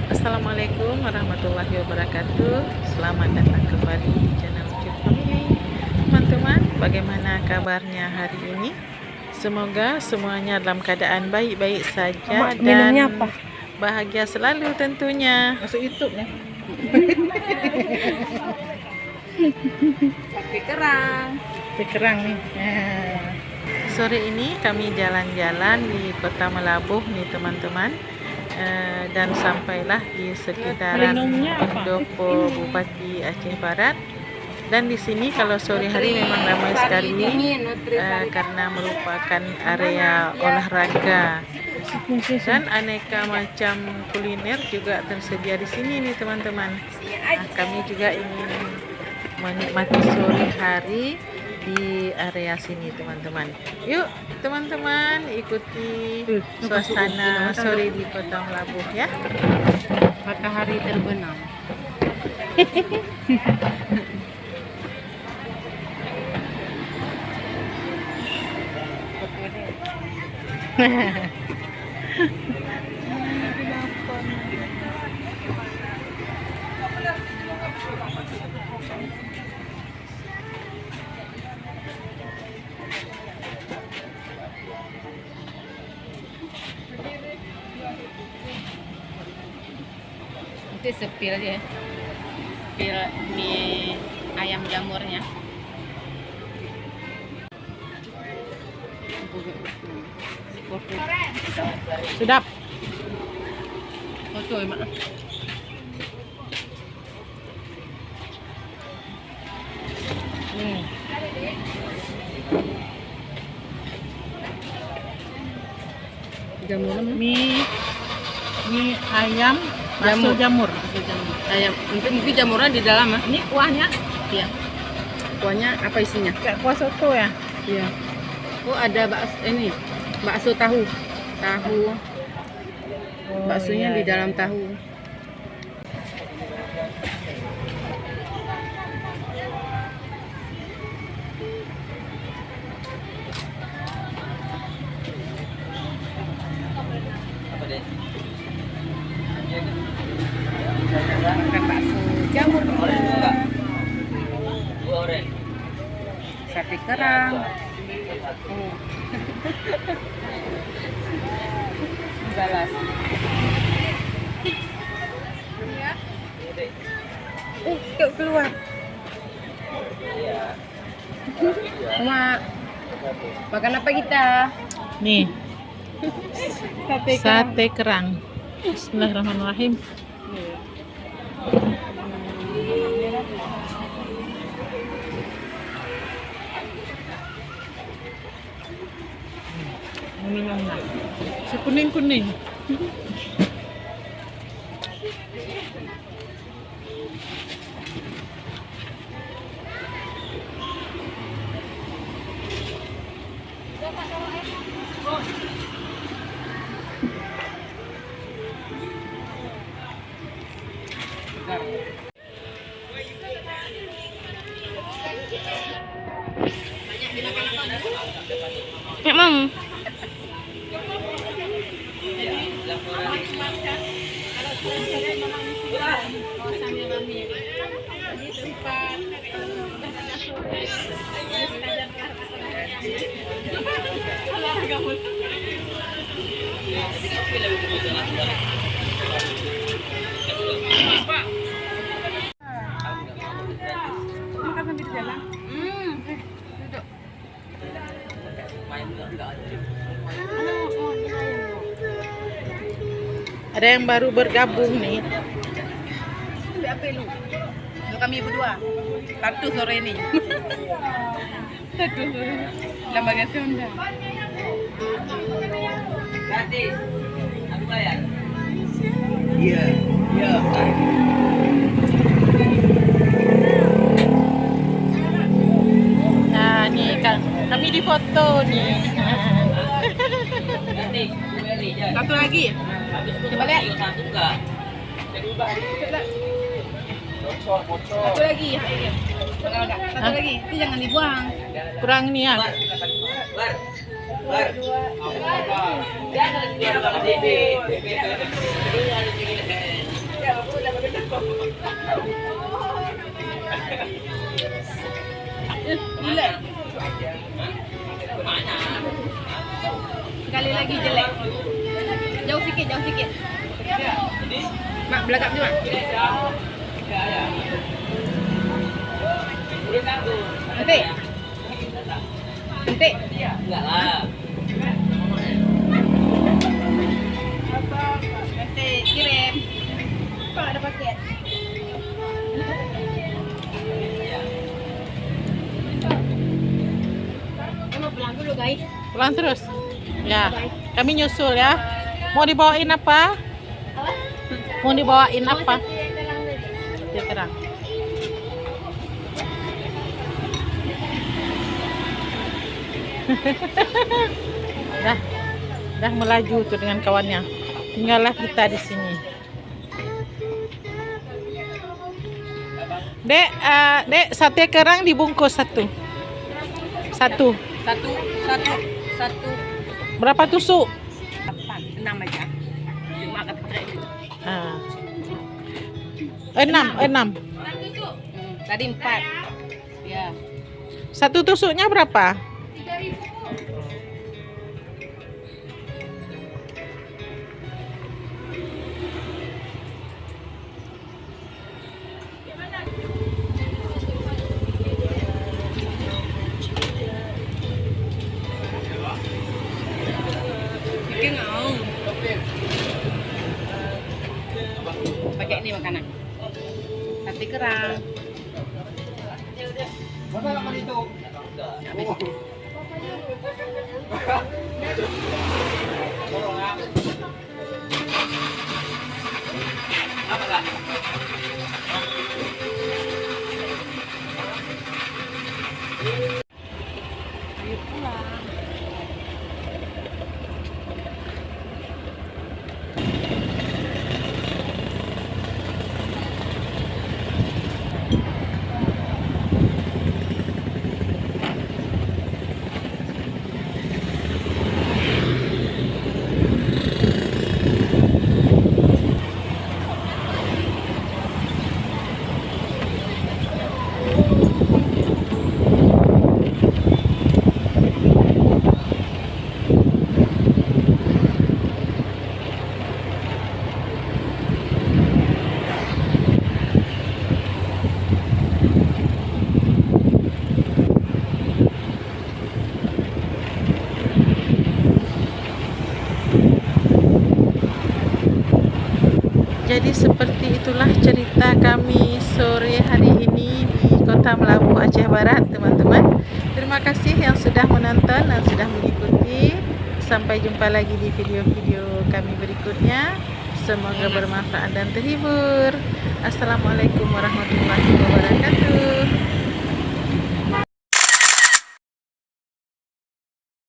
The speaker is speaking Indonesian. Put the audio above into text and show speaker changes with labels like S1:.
S1: Assalamualaikum warahmatullahi wabarakatuh. Selamat datang kembali di channel Cute Family. Teman-teman, bagaimana kabarnya hari ini? Semoga semuanya dalam keadaan baik-baik saja dan bahagia selalu tentunya.
S2: Masuk YouTube ya.
S3: Sapi kerang.
S2: Sapi kerang nih.
S1: Sore ini kami jalan-jalan di Kota Melabuh nih teman-teman. Dan sampailah di sekitaran pendopo Bupati Aceh Barat. Dan di sini kalau sore hari memang ramai sekali karena merupakan area olahraga dan aneka macam kuliner juga tersedia di sini nih teman-teman. Kami juga ingin menikmati sore hari di area sini teman-teman. Yuk teman-teman, ikuti suasana sore di Kota Melabuh ya.
S3: Matahari terbenam. Itu sepil aja ya. Sepil mie ayam jamurnya.
S2: Sedap.
S3: Foto ya, Mak. Jamur
S2: Mie ayam, bakso jamur.
S3: ayam. Mungkin jamurnya di dalam ya.
S2: Ini kuahnya
S3: Iya. Kuahnya apa isinya?
S2: kayak kuah soto ya.
S3: Iya. Oh, ada bakso ini. Bakso tahu. Baksonya di dalam tahu. Makan bakso jamur. Sapi kerang. Balas. Yuk keluar. Mak, makan apa kita?
S2: Nih,
S3: Sate
S2: sate kerang. Bismillahirrahmanirrahim. Minumlah. Si kuning-kuning.
S3: Emang
S2: Ada yang baru bergabung nih.
S3: apa lu? Untuk kami berdua. Satu sore ini. Satu sore. Lembaga Sonda.
S4: Gratis. Aku bayar. Iya, iya.
S2: Nah, nih kan kami di foto nih.
S4: Gratis.
S3: Satu lagi. Coba lihat.
S4: Satu enggak?
S3: Satu lagi. Satu lagi. Itu jangan dibuang.
S2: Kurang nih ya.
S4: Bar. Jangan dia sama Dede.
S3: Gila. Sekali lagi jelek. Jauh sikit. Mak, belakang juga. Nanti.
S4: Enggak lah.
S3: Nanti kirim. Pak, ada paket. Mau pulang dulu, guys.
S2: Pulang terus. Ya, kami nyusul ya. Mau dibawain apa? Mau dibawain apa? Ya kerang. dah melaju tuh dengan kawannya. Tinggallah kita di sini. Dek, sate kerang dibungkus satu.
S3: Satu.
S2: Berapa tusuk?
S3: 6 aja. Cuma kata itu.
S2: Ah. Enam.
S3: Tadi 4. Ya.
S2: Satu tusuknya berapa?
S3: Bikin mau. Pakai ini makanan. Sate kerang.
S4: Apa kak?
S3: Ayo pulang.
S2: Jadi seperti itulah cerita kami sore hari ini di Kota Melabuh, Aceh Barat, teman-teman. Terima kasih yang sudah menonton dan sudah mengikuti. Sampai jumpa lagi di video-video kami berikutnya. Semoga bermanfaat dan terhibur. Assalamualaikum warahmatullahi wabarakatuh.